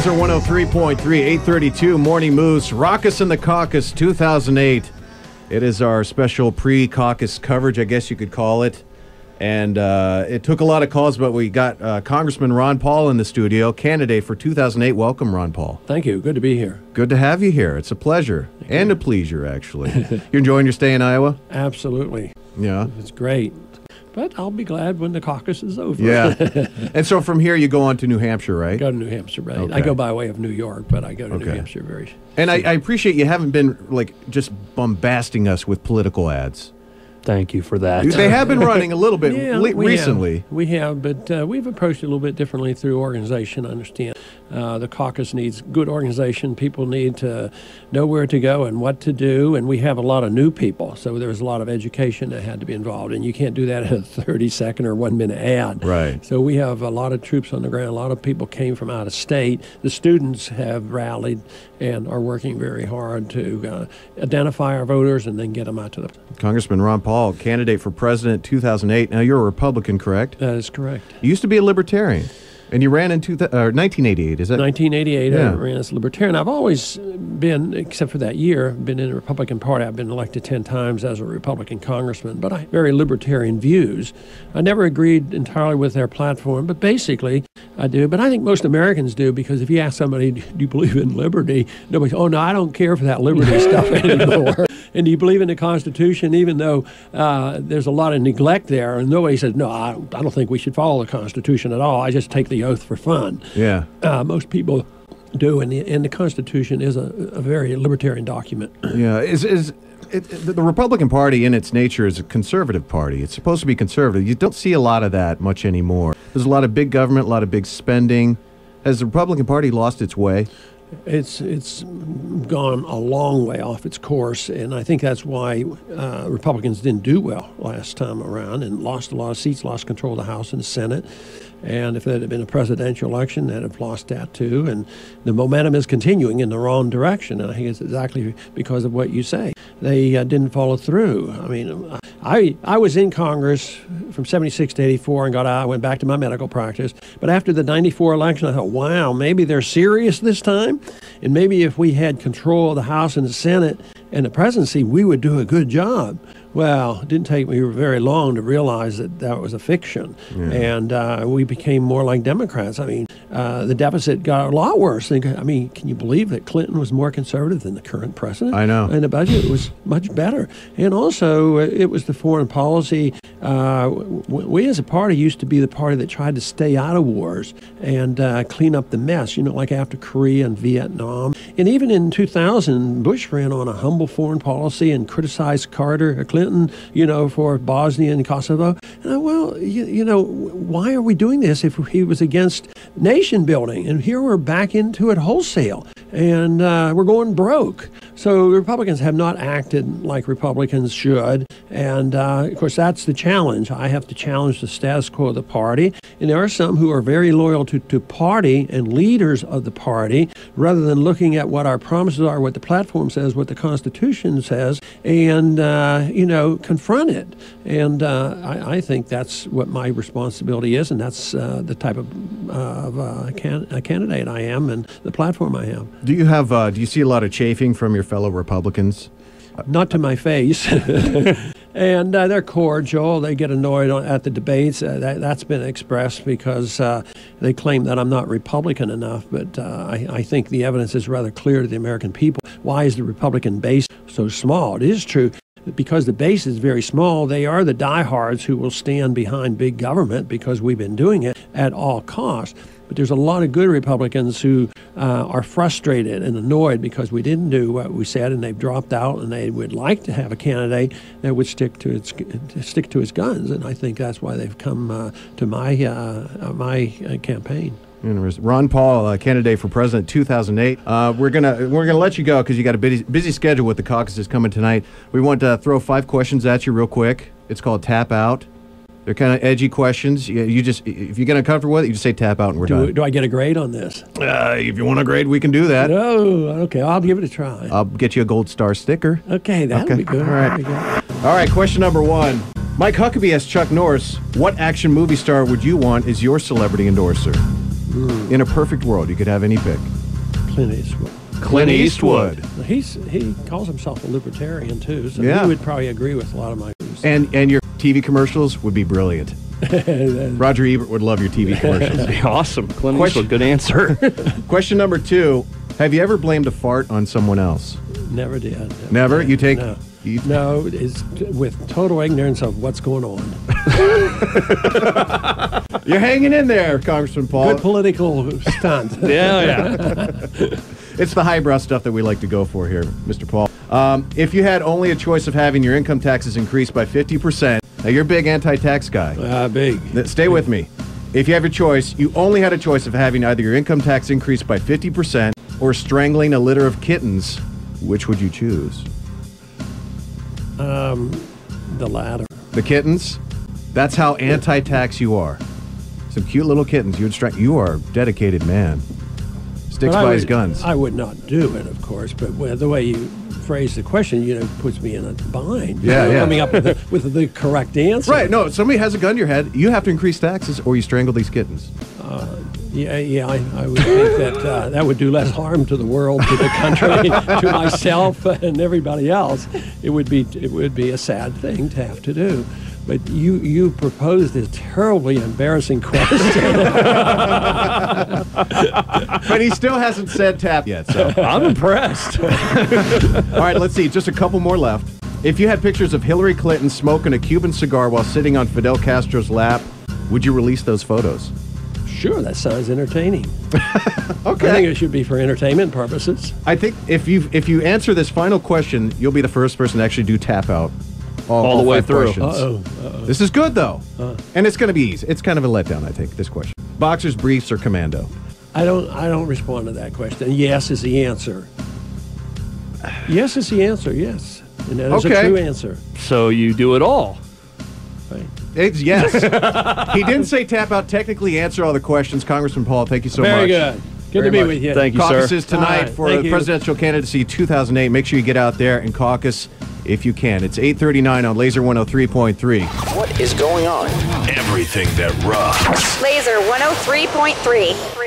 Lazer 103.3, 832 Morning Moose. Raucous in the Caucus 2008. It is our special pre-caucus coverage, I guess you could call it. And it took a lot of calls, but we got Congressman Ron Paul in the studio, candidate for 2008. Welcome, Ron Paul. Thank you. Good to be here. Good to have you here. It's a pleasure and a pleasure, actually. You enjoying your stay in Iowa? Absolutely. Yeah. It's great. But I'll be glad when the caucus is over. Yeah. And so from here, you go on to New Hampshire, right? Go to New Hampshire, right. Okay. I go by way of New York, but I go to New Hampshire very And I appreciate you haven't been, just bombasting us with political ads. Thank you for that. They have been running a little bit recently. We have, but we've approached it a little bit differently through organization, I understand. The caucus needs good organization. People need to know where to go and what to do, and we have a lot of new people, so there's a lot of education that had to be involved, and you can't do that in a 30-second or 1-minute ad. Right. So we have a lot of troops on the ground. A lot of people came from out of state. The students have rallied and are working very hard to identify our voters and then get them out to the... Congressman Ron Paul, candidate for president 2008. Now, you're a Republican, correct? That is correct. You used to be a Libertarian, and you ran in 1988, is that? 1988, Yeah. I ran as Libertarian. I've always been, except for that year, been in the Republican Party. I've been elected 10 times as a Republican congressman, but I have very libertarian views. I never agreed entirely with their platform, but basically I do. But I think most Americans do, because if you ask somebody, do you believe in liberty? Nobody says, oh, no, I don't care for that liberty stuff anymore. And do you believe in the Constitution, even though there's a lot of neglect there? And nobody says, no, I don't think we should follow the Constitution at all. I just take the oath for fun. Yeah. Most people do, and the Constitution is a very libertarian document. Yeah. The Republican Party, in its nature, is a conservative party. It's supposed to be conservative. You don't see a lot of that much anymore. There's a lot of big government, a lot of big spending. Has the Republican Party lost its way? It's gone a long way off its course, and I think that's why Republicans didn't do well last time around and lost a lot of seats, lost control of the House and the Senate. And if it had been a presidential election, they'd have lost that too. And the momentum is continuing in the wrong direction. And I think it's exactly because of what you say. They didn't follow through. I mean, I was in Congress from 76 to 84 and got out. I went back to my medical practice. But after the 94 election, I thought, wow, maybe they're serious this time. And maybe if we had control of the House and the Senate and the presidency, we would do a good job. Well, it didn't take me very long to realize that that was a fiction. Yeah. And we became more like Democrats. I mean, the deficit got a lot worse. I mean, can you believe that Clinton was more conservative than the current president? I know. And the budget was much better. And also, it was the foreign policy. We as a party used to be the party that tried to stay out of wars and clean up the mess, like after Korea and Vietnam. And even in 2000, Bush ran on a humble foreign policy and criticized Clinton, for Bosnia and Kosovo. And well, why are we doing this if he was against nation building? And here we're back into it wholesale, and we're going broke. So Republicans have not acted like Republicans should, and of course that's the challenge. I have to challenge the status quo of the party, and there are some who are very loyal to party and leaders of the party, rather than looking at what our promises are, what the platform says, what the Constitution says, and confront it. And I think that's what my responsibility is, and that's the type of candidate I am and the platform I have. Do you see a lot of chafing from your fellow Republicans? Not to my face. And they're cordial. They get annoyed at the debates. That's been expressed because they claim that I'm not Republican enough. But I think the evidence is rather clear to the American people. Why is the Republican base so small? It is true. Because the base is very small, they are the diehards who will stand behind big government because we've been doing it at all costs. But there's a lot of good Republicans who are frustrated and annoyed because we didn't do what we said, and they've dropped out, and they would like to have a candidate that would stick to his guns. And I think that's why they've come to my campaign. Ron Paul, candidate for president 2008. We're gonna let you go because you got a busy schedule with the caucuses coming tonight. We want to throw 5 questions at you real quick. It's called Tap Out. They're kind of edgy questions. You just, if you get uncomfortable with it, you just say tap out and we're done. Do I get a grade on this? If you want a grade, we can do that. Oh, okay. I'll give it a try. I'll get you a gold star sticker. Okay, that'll be good. All right. All right, question number 1. Mike Huckabee asks Chuck Norris, what action movie star would you want as your celebrity endorser? In a perfect world, you could have any pick. Clint Eastwood. Clint Eastwood. He calls himself a libertarian too, so Yeah. he would probably agree with a lot of my views. And your TV commercials would be brilliant. Roger Ebert would love your TV commercials. Awesome. Clint Question- Eastwood, good answer. Question number 2. Have you ever blamed a fart on someone else? Never did. Never? You take... No. you- No, it's with total ignorance of what's going on. You're hanging in there, Congressman Paul. Good political stunt. Yeah. It's the highbrow stuff that we like to go for here, Mr. Paul. If you had only a choice of having your income taxes increased by 50%, now you're a big anti-tax guy. Big. Stay with me. If you have your choice, you only had a choice of having either your income tax increased by 50% or strangling a litter of kittens. Which would you choose? The latter. The kittens? That's how anti-tax you are. Some cute little kittens. You are a dedicated man. Sticks by his guns. I would not do it, of course, but the way you phrase the question, puts me in a bind. Yeah. Coming up with the correct answer. Right. No, if somebody has a gun to your head, you have to increase taxes or you strangle these kittens. Yeah, I would think that that would do less harm to the world, to the country, to myself, and everybody else. It would be a sad thing to have to do. But you proposed this terribly embarrassing question. But he still hasn't said tap yet, so. I'm impressed. All right, let's see. Just a couple more left. If you had pictures of Hillary Clinton smoking a Cuban cigar while sitting on Fidel Castro's lap, would you release those photos? Sure, that sounds entertaining. Okay. I think it should be for entertainment purposes. I think if you answer this final question, you'll be the first person to actually do tap out all the way 5 through. questions. This is good, though. And it's going to be easy. It's kind of a letdown, I think, this question. Boxers, briefs, or commando? I don't respond to that question. Yes is the answer. Yes is the answer, yes. And that is a true answer. So you do it all. Right. It's yes. He didn't say tap out. Technically answer all the questions. Congressman Paul, thank you so much. Very good. Good to be much. with you. Thank you, sir. Caucuses tonight All right, for thank the you. presidential candidacy 2008. Make sure you get out there and caucus if you can. It's 8:39 on Lazer 103.3. What is going on? Everything that rocks. Lazer 103.3.